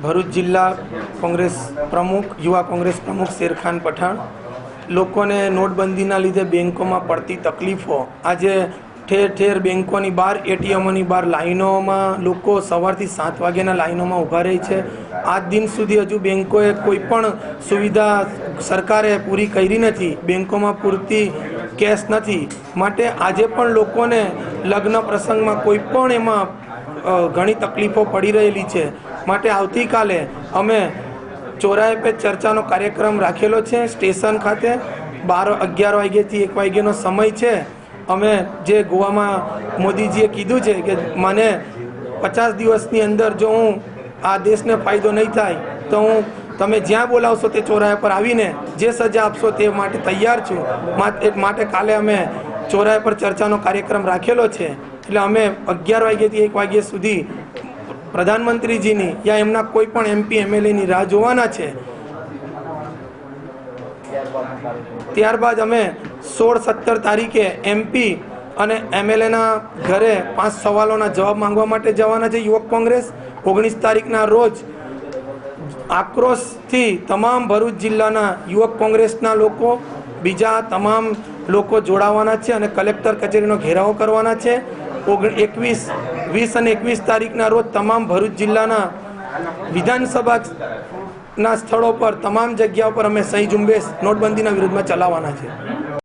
ભરૂચ જિલ્લા કોંગ્રેસ પ્રમુખ, યુવા કોંગ્રેસ પ્રમુખ શેરખાન પઠાણ લોકોને નોટબંધીના લીધે બેંકોમાં પડતી તકલીફો, આજે ઠેર ઠેર બેંકોની બહાર, એટીએમોની બહાર લાઈનોમાં લોકો સવારથી 7 વાગ્યાના લાઈનોમાં ઊભા રહે છે. આજ દિન સુધી હજુ બેંકોએ કોઈ પણ સુવિધા સરકારે પૂરી કરી નથી. બેંકોમાં પૂરતી કેશ નથી, માટે આજે પણ લોકોને લગ્ન પ્રસંગમાં કોઈ પણ એમાં ઘણી તકલીફો પડી રહેલી છે. માટે આવતીકાલે અમે ચોરાહે પે ચર્ચાનો કાર્યક્રમ રાખેલો છે સ્ટેશન ખાતે. 11 વાગ્યાથી 1 વાગ્યાનો સમય છે. અમે જે ગોવામાં મોદીજીએ કીધું છે કે મને 50 દિવસની અંદર જો હું આ દેશને ફાયદો નહીં થાય તો હું તમે જ્યાં બોલાવશો તે ચોરાહે પર આવીને જે સજા આપશો તે માટે તૈયાર છું. માટે કાલે અમે ચોરાહે પર ચર્ચાનો કાર્યક્રમ રાખેલો છે. એટલે અમે 11 વાગ્યાથી 1 વાગ્યા સુધી પ્રધાનમંત્રીજીની યા એમના કોઈ પણ MP MLAની રાહ જોવાના છે. ત્યારબાદ અમે 16-17 તારીખે MP અને MLAના ઘરે 5 સવાલોના જવાબ માંગવા માટે જવાના છે યુવક કોંગ્રેસ. 19 તારીખના રોજ આક્રોશથી તમામ ભરૂચ જિલ્લાના યુવક કોંગ્રેસના લોકો, બીજા તમામ લોકો જોડાવાના છે અને કલેક્ટર કચેરીનો ઘેરાવો કરવાના છે. 20 અને 21 તારીખના રોજ તમામ ભરૂચ જિલ્લાના વિધાનસભાના સ્થળો પર, તમામ જગ્યાઓ પર અમે સહી ઝુંબેશ નોટબંધીના વિરુદ્ધમાં ચલાવવાના છે.